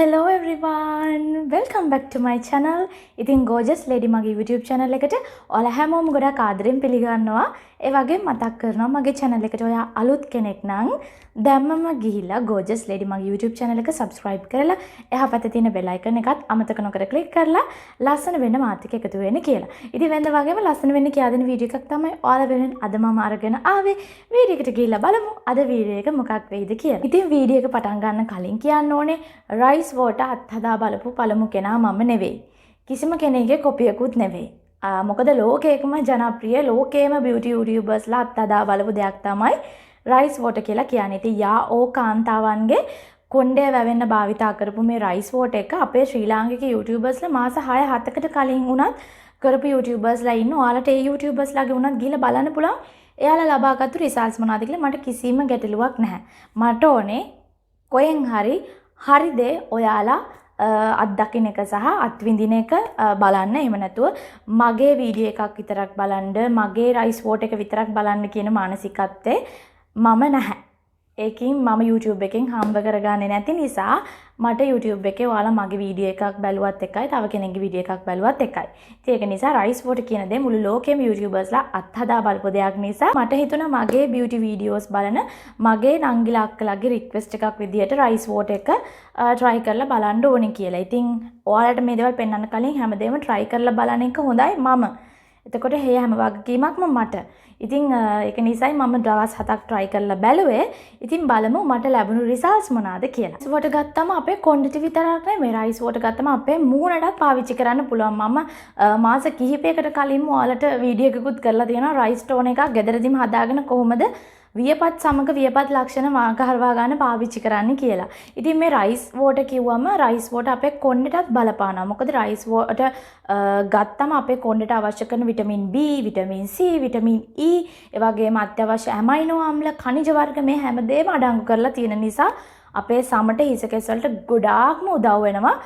Hello everyone, welcome back to my channel. ඉතින් gorgeous lady මගේ YouTube channel එකට ඔයාලා හැමෝම ගොඩාක් ආදරෙන් පිළිගන්නවා. ඒ වගේම මතක් කරනවා මගේ channel එකට ඔයා අලුත් කෙනෙක් නම් දැම්මම ගිහිල්ලා gorgeous lady මගේ YouTube channel එක subscribe කරලා එහා පැත්තේ තියෙන bell icon එකත් අමතක නොකර click කරලා ලස්සන වෙන්න මාත් එක්ක එකතු වෙන්න කියලා. ඉතින් වෙනද වගේම ලස්සන වෙන්න කියා දෙන වීඩියෝ එකක් තමයි ඔයාලා වෙනුවෙන් අද මම අරගෙන ආවේ. වීඩියෝ එකට ගිහිල්ලා බලමු අද වීඩියෝ එක මොකක් වෙයිද කියලා. ඉතින් වීඩියෝ එක පටන් ගන්න කලින් කියන්න ඕනේ rice water අත්හදා බලපු පළමු කෙනා මම නෙවෙයි. කිසිම කෙනෙක්ගේ කොපියකුත් නෙවෙයි. මොකද ලෝකේකම ජනප්‍රිය ලෝකේම beauty YouTubers ලා අත්හදා බලපු දෙයක් තමයි rice water කියලා කියන්නේ. ඉතින් යා ඕ කාන්තාවන්ගේ කොණ්ඩේ වැවෙන්න භාවිතා කරපු මේ rice water එක අපේ ශ්‍රී ලාංකික YouTubers ලා මාස 6-7කට කලින් උනත් කරපු YouTubers ලා ඉන්න. ඔයාලට ඒ YouTubers ලාගේ උනත් ගිහලා බලන්න පුළුවන්. එයාලා ලබාගත්තු results මොනවද කියලා මට කිසිම ගැටලුවක් නැහැ. මට ඕනේ කොහෙන් හරි දේ ඔයාලා අත්දකින්න එක සහ අත්විඳින එක බලන්න. එහෙම නැතුව මගේ වීඩියෝ එකක් විතරක් බලන්න, මගේ rice water එක විතරක් බලන්න කියන මානසිකත්වයේ මම නැහැ. ඒකින් මම YouTube එකෙන් හම්බ කරගන්නේ නැති නිසා මට YouTube එකේ ඔයාලා මගේ වීඩියෝ එකක් බැලුවත් එකයි, තව කෙනෙක්ගේ වීඩියෝ එකක් බැලුවත් එකයි. ඉතින් ඒක නිසා rice water කියන දේ මුළු ලෝකෙම YouTubers ලා අත්හදා බලපු දෙයක් නිසා මට හිතුණා මගේ beauty videos බලන මගේ නංගිලා අක්කලාගේ request එකක් විදියට rice water එක try කරලා බලන්න ඕනේ කියලා. ඉතින් ඔයාලට මේ දේවල් පෙන්වන්න කලින් හැමදේම try කරලා බලන එක හොඳයි මම. එතකොට හේ හැම වගකීමක්ම මට. ඉතින් ඒක නිසායි මම දවස් 7ක් try කරලා බැලුවේ. ඉතින් බලමු මට ලැබුණු results මොනවාද කියලා. rice water ගත්තම අපේ කොණ්ඩෙට විතරක් නෙමෙයි rice water ගත්තම අපේ මූණටත් පාවිච්චි කරන්න පුළුවන්. මම මාස කිහිපයකට කලින්ම ඔයාලට වීඩියෝ එකකුත් කරලා තියෙනවා rice tone එකක් ගෙදරදීම හදාගෙන කොහොමද වියපත් සමග වියපත් ලක්ෂණ මාර්ගහරවා ගන්න පාවිච්චි කරන්න කියලා. ඉතින් මේ rice water කිව්වම rice water අපේ කොණ්ඩෙටත් බලපානවා. මොකද rice water ගත්තම අපේ කොණ්ඩෙට අවශ්‍ය කරන vitamin B, vitamin C, vitamin E, ඒ වගේම අත්‍යවශ්‍ය ඇමයිනෝ ආම්ල, ඛනිජ වර්ග මේ හැමදේම අඩංගු කරලා තියෙන නිසා අපේ සමට හිස කෙස් වලට ගොඩාක්ම උදව් වෙනවා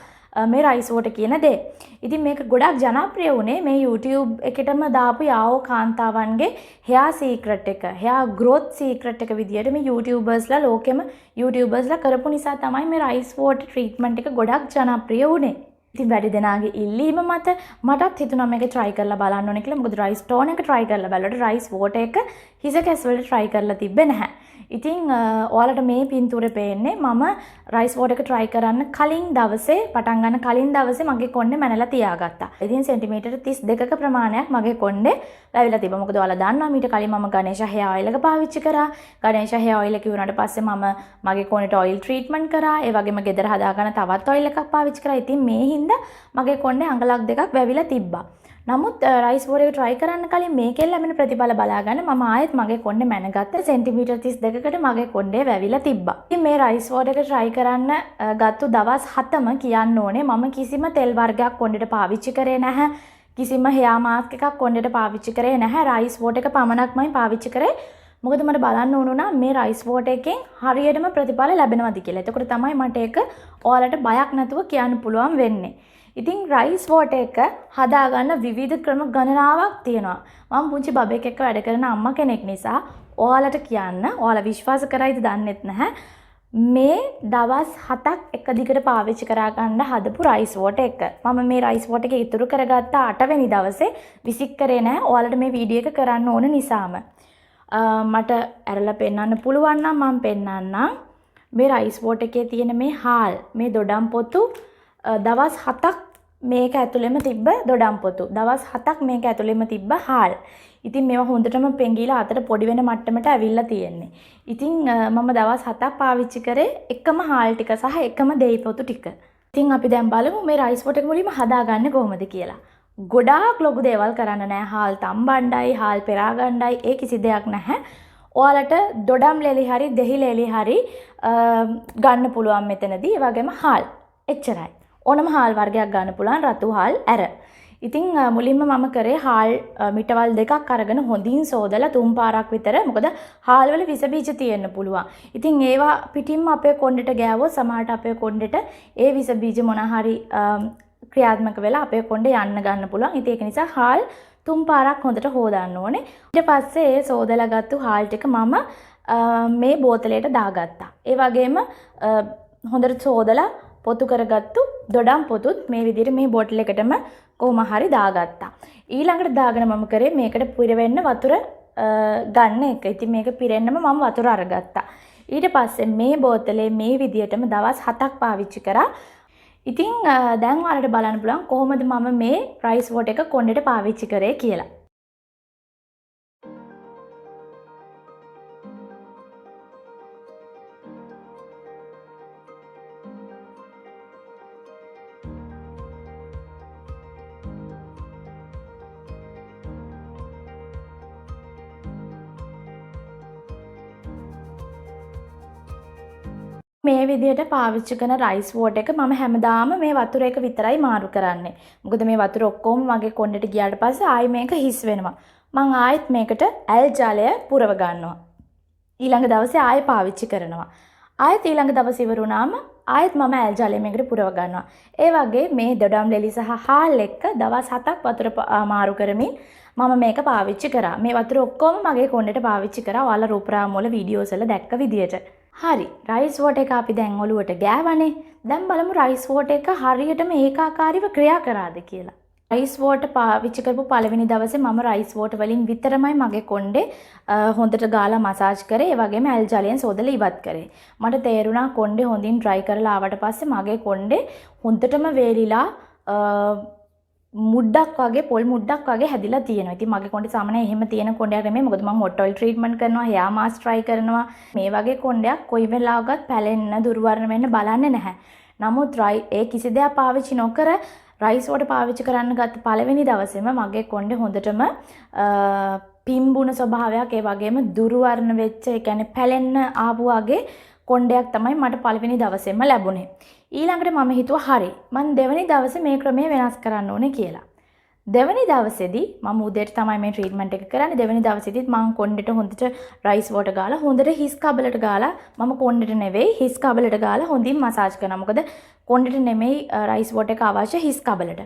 මේ rice water කියන දේ. ඉතින් මේක ගොඩක් ජනප්‍රිය වුණේ මේ YouTube එකටම දාපු යාෝ කාන්තාවන්ගේ hair secret එක, hair growth secret එක විදියට මේ YouTubers ලා ලෝකෙම YouTubers ලා කරපු නිසා තමයි මේ rice water treatment එක ගොඩක් ජනප්‍රිය වුණේ. ඉතින් වැඩි දෙනාගේ ඉල්ලීම මත මටත් හිතුණා මේක try කරලා බලන්න ඕනේ කියලා. මොකද rice tone එක try කරලා බලලා rice water එක හිස කැස් වලට try කරලා තිබ්බේ නැහැ. ඉතින් ඔයාලට මේ පින්තූරේ පේන්නේ මම rice water එක try කරන්න කලින් දවසේ පටන් ගන්න කලින් දවසේ මගේ කොණ්ඩේ මැනලා තියාගත්තා. ඉතින් සෙන්ටිමීටර් 32ක ප්‍රමාණයක් මගේ කොණ්ඩේ වැවිලා තිබ්බා. මොකද ඔයාලා දන්නවා මීට කලින් මම ගණේෂා hair oil එක පාවිච්චි කරා. ගණේෂා hair oil එක ඉවරනට පස්සේ මම මගේ කොණ්ඩේට oil treatment කරා. ඒ වගේම ගෙදර හදාගන්න තවත් oil එකක් පාවිච්චි කරා. ඉතින් මේ හින්දා මගේ කොණ්ඩේ අඟලක් දෙකක් වැවිලා තිබ්බා. නමුත් rice water එක try කරන්න කලින් මේකෙන් ලැබෙන ප්‍රතිඵල බලාගන්න මම ආයෙත් මගේ කොණ්ඩේ මැනගත්තා. සෙන්ටිමීටර් 32කට මගේ කොණ්ඩේ වැවිලා තිබ්බා. ඉතින් මේ rice water එක try කරන්න ගත්තු දවස් 7ම කියන්න ඕනේ මම කිසිම තෙල් වර්ගයක් කොණ්ඩේට පාවිච්චි කරේ නැහැ. කිසිම hair mask එකක් කොණ්ඩේට පාවිච්චි කරේ නැහැ. rice water එක පමණක්මයි පාවිච්චි කරේ. මොකද මට බලන්න ඕනුණා මේ rice water එකෙන් හරියටම ප්‍රතිඵල ලැබෙනවද කියලා. එතකොට තමයි මට ඒක ඔයාලට බයක් නැතුව කියන්න පුළුවන් වෙන්නේ. ඉතින් rice water එක හදාගන්න විවිධ ක්‍රම ගණනාවක් තියෙනවා. මම පුංචි බබෙක් එක්ක වැඩ කරන අම්මා කෙනෙක් නිසා ඔයාලට කියන්න, ඔයාලා විශ්වාස කරයිද දන්නෙත් නැහැ. මේ දවස් 7ක් එක දිගට පාවිච්චි කරා ගන්න හදපු rice water එක. මම මේ rice water එක ඉතුරු කරගත්ත 8 වෙනි දවසේ විසික් කරේ නැහැ. ඔයාලට මේ වීඩියෝ එක කරන්න ඕන නිසාම. මට ඇරලා පෙන්වන්න පුළුවන් නම් මම පෙන්වන්නම්. මේ rice water එකේ තියෙන මේ හාල්, මේ දොඩම් පොතු දවස් 7ක් මේක ඇතුළෙම තිබ්බ දොඩම් පොතු. දවස් 7ක් මේක ඇතුළෙම තිබ්බ හාල්. ඉතින් මේවා හොඳටම පෙඟිලා අතට පොඩි වෙන මට්ටමට ඇවිල්ලා තියෙන්නේ. ඉතින් මම දවස් 7ක් පාවිච්චි කරේ එකම හාල් ටික සහ එකම දෙයි පොතු ටික. ඉතින් අපි දැන් බලමු මේ rice water එක මුලින්ම හදාගන්නේ කොහොමද කියලා. ගොඩාක් ලොකු දේවල් කරන්න නැහැ. හාල් තම්බණ්ඩයි, හාල් පෙරා ගන්නයි ඒ කිසි දෙයක් නැහැ. ඔයාලට දොඩම් ලෙලි හරි දෙහි ලෙලි හරි ගන්න පුළුවන් මෙතනදී. ඒ වගේම හාල් එච්චරයි. ඕනම හාල් වර්ගයක් ගන්න පුළුවන් රතු හාල් ඇර. ඉතින් මුලින්ම මම කරේ හාල් මිටවල් දෙකක් අරගෙන හොඳින් සෝදලා 3 පාරක් විතර. මොකද හාල් වල විස බීජ තියෙන්න පුළුවන්. ඉතින් ඒවා පිටින්ම අපේ කොණ්ඩෙට ගෑවොත් සමහරට අපේ කොණ්ඩෙට ඒ විස බීජ මොන හරි ක්‍රියාත්මක වෙලා අපේ කොණ්ඩේ යන්න ගන්න පුළුවන්. ඉතින් ඒක නිසා හාල් 3 පාරක් හොඳට හොදන්න ඕනේ. ඊට පස්සේ ඒ සෝදලා ගත්තු හාල් ටික මම මේ බෝතලයට දාගත්තා. ඒ වගේම හොඳට සෝදලා පොතු කරගත්තු දොඩම් පොතුත් මේ විදිහට මේ බෝටල් එකටම කොහොම හරි දාගත්තා. ඊළඟට දාගෙන මම කරේ මේකට පිරෙන්න වතුර ගන්න එක. ඉතින් මේක පිරෙන්නම මම වතුර අරගත්තා. ඊට පස්සේ මේ බෝතලේ මේ විදිහටම දවස් 7ක් පාවිච්චි කරා. ඉතින් දැන් ඔයාලට බලන්න පුළුවන් කොහොමද මම මේ රයිස් වෝටර් එක කොණ්ඩෙට පාවිච්චි කරේ කියලා. මේ විදිහට පාවිච්චි කරන රයිස් වෝටර් එක මම හැමදාම මේ වතුර එක විතරයි මාරු කරන්නේ. මොකද මේ වතුර ඔක්කොම මගේ කොණ්ඩෙට ගියාට පස්සේ ආයි මේක හිස් වෙනවා. මම ආයෙත් මේකට ඇල් ජලය පුරව ගන්නවා. ඊළඟ දවසේ ආයෙ පාවිච්චි කරනවා. ආයෙත් ඊළඟ දවසේ ඉවර වුණාම ආයෙත් මම ඇල් ජලය මේකට පුරව ගන්නවා. ඒ වගේ මේ දොඩම් ලෙලි සහ හාල් එක්ක දවස් 7ක් වතුර මාරු කරමින් මම මේක පාවිච්චි කරා. මේ වතුර ඔක්කොම මගේ කොණ්ඩෙට පාවිච්චි කරා. ඔයාලා රූපරාම වල වීඩියෝස් වල දැක්ක විදියට. හරි රයිස් වෝටර් එක අපි දැන් ඔලුවට ගෑවනේ. දැන් බලමු රයිස් වෝටර් එක හරියටම ඒකාකාරීව ක්‍රියා කරාද කියලා. රයිස් වෝටර් පාවිච්චි කරපු පළවෙනි දවසේ මම රයිස් වෝටර් වලින් විතරමයි මගේ කොණ්ඩේ හොඳට ගාලා මසාජ් කරේ. ඒ වගේම ඇල් ජලයෙන් සෝදලා ඉවත් කරේ. මට තේරුණා කොණ්ඩේ හොඳින් ඩ්‍රයි කරලා ආවට පස්සේ මගේ කොණ්ඩේ හොඳටම වේලිලා මුඩක් වගේ පොල් මුඩක් වගේ හැදිලා තියෙනවා. ඉතින් මගේ කොණ්ඩේ සාමාන්‍යයෙන් එහෙම තියෙන කොණ්ඩයක් නෙමෙයි. මොකද මම හොට් ඔයිල් ට්‍රීට්මන්ට් කරනවා, හෙයාර් මාස්ක් try කරනවා. මේ වගේ කොණ්ඩයක් කොයි වෙලාවකත් පැලෙන්න, දුර්වර්ණ වෙන්න බලන්නේ නැහැ. නමුත් ඒ කිසි දෙයක් පාවිච්චි නොකර රයිස් වෝටර් පාවිච්චි කරන්න ගත්ත පළවෙනි දවසේම මගේ කොණ්ඩේ හොඳටම පිම්බුන ස්වභාවයක්, ඒ වගේම දුර්වර්ණ වෙච්ච, ඒ කියන්නේ පැලෙන්න ආපු වගේ කොණ්ඩයක් තමයි මට පළවෙනි දවසේම ලැබුණේ. ඊළඟට මම හිතුවා හරි මම දෙවෙනි දවසේ මේ ක්‍රමය වෙනස් කරන්න ඕනේ කියලා. දෙවෙනි දවසේදී මම උදේට තමයි මේ ට්‍රීට්මන්ට් එක කරන්නේ. දෙවෙනි දවසේදීත් මම කොණ්ඩෙට හොඳට රයිස් වෝටර් ගාලා හොඳට හිස් කබලට ගාලා මම කොණ්ඩෙට නෙවෙයි හිස් කබලට ගාලා හොඳින් මසාජ් කරනවා. මොකද කොණ්ඩෙට නෙමෙයි රයිස් වෝටර් එක අවශ්‍ය හිස් කබලට.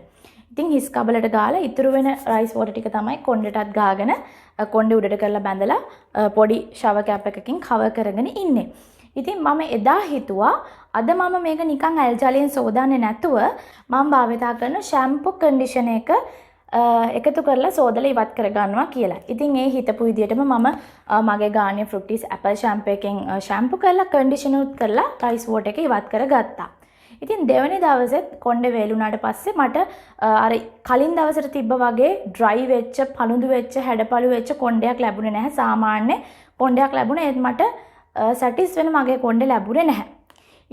ඉතින් හිස් කබලට ගාලා ඉතුරු වෙන රයිස් වෝටර් ටික තමයි කොණ්ඩෙටත් ගාගෙන කොණ්ඩේ උඩට කරලා බැඳලා පොඩි ෂවර් කැප් එකකින් කවර් කරගෙන ඉන්නේ. ඉතින් මම එදා හිතුවා අද මම මේක නිකන් ඇල් ජලයෙන් සෝදන්නේ නැතුව මම භාවිතා කරන ෂැම්පු කන්ඩිෂනර් එක එකතු කරලා සෝදලා ඉවත් කර ගන්නවා කියලා. ඉතින් ඒ හිතපු විදිහටම මම මගේ ගාර්නියර් ෆෘක්ටිස් ඇපල් ෂැම්පු එකෙන් ෂැම්පු කරලා කන්ඩිෂනර් උත් කරලා රයිස් වෝටර් එක ඉවත් කරගත්තා. ඉතින් දෙවෙනි දවසෙත් කොණ්ඩේ වේලුණාට පස්සේ මට අර කලින් දවසට තිබ්බ වගේ ඩ්‍රයි වෙච්ච, පළුදු වෙච්ච, හැඩපළු වෙච්ච කොණ්ඩයක් ලැබුණේ නැහැ. සාමාන්‍ය කොණ්ඩයක් ලැබුණේ ඒත් මට සැටිස් වෙන මගේ කොණ්ඩේ ලැබුණේ නැහැ.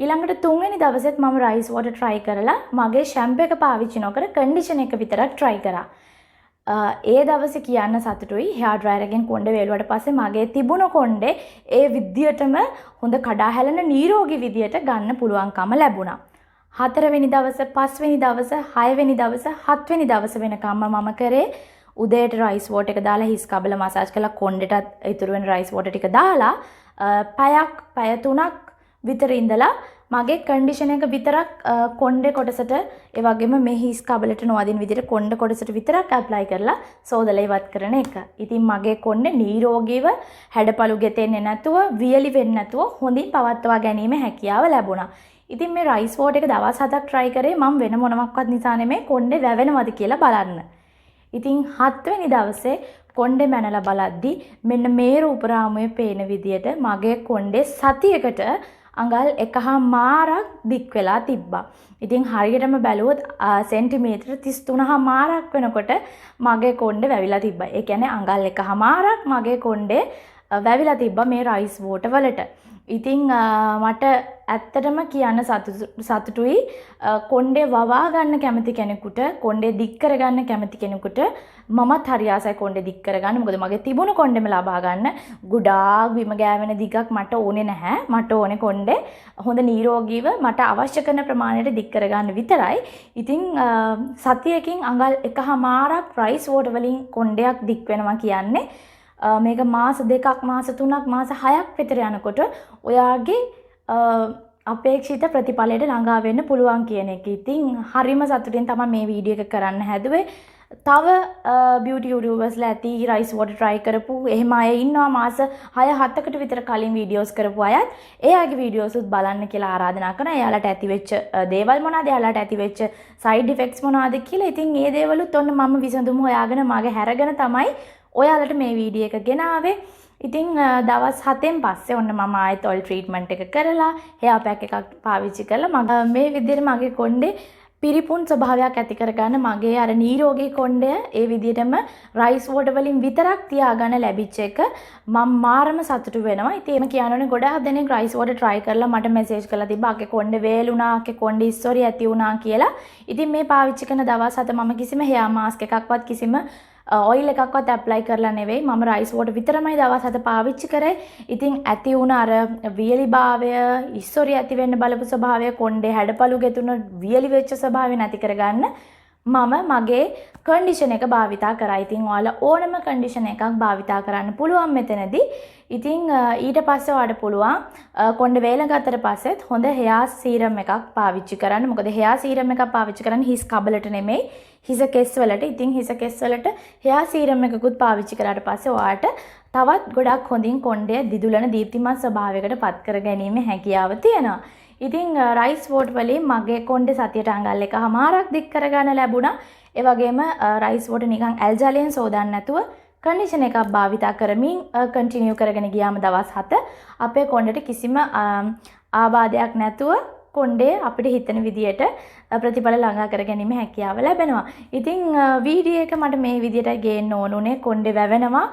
ඊළඟට තුන්වෙනි දවසෙත් මම රයිස් වෝටර් try කරලා මගේ ෂැම්පු එක පාවිච්චි නොකර කන්ඩිෂනර් එක විතරක් try කරා. ඒ දවසේ කියන්න සතුටුයි. හෙයාර් ඩ්‍රයර් එකෙන් කොණ්ඩේ වේලුවට පස්සේ මගේ තිබුණ කොණ්ඩේ ඒ විදියටම හොඳ කඩා හැලෙන නිරෝගී විදියට ගන්න පුළුවන්කම ලැබුණා. 4 වෙනි දවස, 5 වෙනි දවස, 6 වෙනි දවස, 7 වෙනි දවස වෙනකම්ම මම කරේ උදේට රයිස් වෝටර් එක දාලා හිස් කබල මසාජ් කරලා කොණ්ඩෙටත් ඉතුරු වෙන රයිස් වෝටර් ටික දාලා පැය 3ක් විතර ඉඳලා මගේ කන්ඩිෂනර් එක විතරක් කොණ්ඩේ කොටසට ඒ වගේම මේ හිස් කබලට නොවදින විදිහට කොණ්ඩ කොටසට විතරක් ඇප්ලයි කරලා සෝදලා ඉවත් කරන එක. ඉතින් මගේ කොණ්ඩේ නිරෝගීව හැඩපළු ගෙතෙන්නේ නැතුව, වියලි වෙන්නේ නැතුව හොඳින් පවත්වා ගැනීම හැකියාව ලැබුණා. ඉතින් මේ රයිස් වෝටර් එක දවස් 7ක් try කරේ මම වෙන මොනවත් නිසා නෙමෙයි කොණ්ඩේ වැවෙනවද කියලා බලන්න. ඉතින් 7 වෙනි දවසේ කොණ්ඩේ මැනලා බලද්දි මෙන්න මේ රූපරාමයේ පේන විදියට මගේ කොණ්ඩේ සතියකට අඟල් 1.5ක් දික් වෙලා තිබ්බා. ඉතින් හරියටම බැලුවොත් සෙන්ටිමීටර 33.5ක් වෙනකොට මගේ කොණ්ඩේ වැවිලා තිබ්බා. ඒ කියන්නේ අඟල් 1.5ක් මගේ කොණ්ඩේ වැවිලා තිබ්බා මේ රයිස් වෝටර් වලට. ඉතින් මට ඇත්තටම කියන්න සතුටුයි කොණ්ඩේ වවා ගන්න කැමති කෙනෙකුට, කොණ්ඩේ දික් කරගන්න කැමති කෙනෙකුට මමත් හරි ආසයි කොණ්ඩේ දික් කරගන්න. මොකද මගේ තිබුණු කොණ්ඩෙම ලබා ගන්න ගොඩාක් බිම ගෑවෙන දිගක් මට ඕනේ නැහැ. මට ඕනේ කොණ්ඩේ හොඳ නිරෝගීව මට අවශ්‍ය කරන ප්‍රමාණයට දික් කරගන්න විතරයි. ඉතින් සතියකින් අඟල් 1.5ක් රයිස් වෝටර් වලින් කොණ්ඩයක් දික් වෙනවා කියන්නේ මේක මාස 2ක්, මාස 3ක්, මාස 6ක් විතර යනකොට ඔයාගේ අපේක්ෂිත ප්‍රතිඵලයට ළඟා වෙන්න පුළුවන් කියන එක. ඉතින් හරිම සතුටින් තමයි මේ වීඩියෝ එක කරන්න හැදුවේ. තව බියුටි යූටියුබර්ස්ලා ඇති රයිස් වෝටර් try කරපු එහෙම අය ඉන්නවා මාස 6-7කට විතර කලින් වීඩියෝස් කරපු අයත් ඒ අයගේ වීඩියෝස් උත් බලන්න කියලා ආරාධනා කරනවා. එයාලට ඇති වෙච්ච දේවල් මොනවාද? එයාලට ඇති වෙච්ච side effects මොනවාද කියලා. ඉතින් මේ දේවලුත් ඔන්න මම විසඳුම් හොයාගෙන මගේ හැරගෙන තමයි ඔයාලට මේ වීඩියෝ එක ගෙනාවේ. ඉතින් දවස් 7න් පස්සේ ඔන්න මම ආයෙත් ඔයිල් ට්‍රීට්මන්ට් එක කරලා හෙයා පැක් එකක් පාවිච්චි කරලා මම මේ විදිහට මගේ කොණ්ඩේ පිරිපුන් ස්වභාවයක් ඇති කරගන්න මගේ අර නිරෝගී කොණ්ඩය ඒ විදිහටම රයිස් වෝටර් වලින් විතරක් තියාගන්න ලැබිච්ච එක මම මාරම සතුටු වෙනවා. ඉතින් එහෙම කියනෝනේ ගොඩාක් දෙනෙක් රයිස් වෝටර් try කරලා මට මැසේජ් කරලා තිබ්බා අක්කේ කොණ්ඩේ වේලුණා, අක්කේ කොණ්ඩේ ඉස්සොරි ඇති වුණා කියලා. ඉතින් මේ පාවිච්චි කරන දවස් 7 මම කිසිම hair mask එකක්වත් කිසිම ඔයිල් එකක්වත් ඇප්ලයි කරලා නෙවෙයි. මම රයිස් වෝටර් විතරමයි දවස් 7 පාවිච්චි කරේ. ඉතින් ඇති වුණ අර වියලිභාවය, ඉස්සොරි ඇති වෙන්න බලපු ස්වභාවය, කොණ්ඩේ හැඩපළු ගෙතුන වියලි වෙච්ච ස්වභාවය නැති කරගන්න මම මගේ කන්ඩිෂන් එක භාවිතා කරා. ඉතින් ඔයාලා ඕනම කන්ඩිෂන් එකක් භාවිතා කරන්න පුළුවන් මෙතනදී. ඉතින් ඊට පස්සේ ඔයාලට පුළුවන් කොණ්ඩේ වේල ගත්තට පස්සෙත් හොඳ hair serum එකක් පාවිච්චි කරන්න. මොකද hair serum එකක් පාවිච්චි කරන්නේ හිස් කබලට නෙමෙයි, හිස කෙස් වලට. ඉතින් හිස කෙස් වලට hair serum එකකුත් පාවිච්චි කරාට පස්සේ ඔයාලට තවත් ගොඩක් හොඳින් කොණ්ඩය දිදුලන දීප්තිමත් ස්වභාවයකට පත් කර ගැනීමේ හැකියාව තියෙනවා. ඉතින් රයිස් වෝටර් වලින් මගේ කොණ්ඩේ සතියට අඟල් එකමාරක් දික් කරගන්න ලැබුණා. ඒ වගේම රයිස් වෝටර් නිකන් ඇල්ජලියෙන් සෝදාන්න නැතුව කන්ඩිෂන් එකක් භාවිතා කරමින් කන්ටිනියු කරගෙන ගියාම දවස් 7 අපේ කොණ්ඩේට කිසිම ආබාධයක් නැතුව කොණ්ඩේ අපිට හිතන විදියට ප්‍රතිඵල ළඟා කර ගැනීම හැකියාව ලැබෙනවා. ඉතින් වීඩියෝ එක මට මේ විදියට ගේන්න ඕනුනේ. කොණ්ඩේ වැවෙනවා.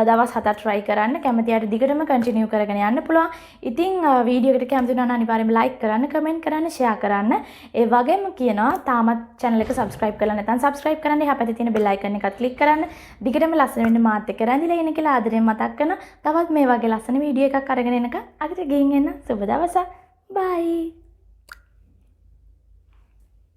දවස් 7ක් try කරන්න. කැමති අයට දිගටම කන්ටිනියු කරගෙන යන්න පුළුවන්. ඉතින් වීඩියෝ එකට කැමති වුණා නම් අනිවාර්යයෙන්ම like කරන්න, comment කරන්න, share කරන්න. ඒ වගේම කියනවා තාමත් channel එක subscribe කරලා නැත්නම් subscribe කරන්න. එහා පැත්තේ තියෙන bell icon එකත් click කරන්න. දිගටම ලස්සන වෙන්න මාත් එක්ක රැඳිලා ඉන්න කියලා ආදරෙන් මතක් කරන. තවත් මේ වගේ ලස්සන වීඩියෝ එකක් අරගෙන එනකම් අදට ගිහින් එන්න. සුබ දවසක්. bye.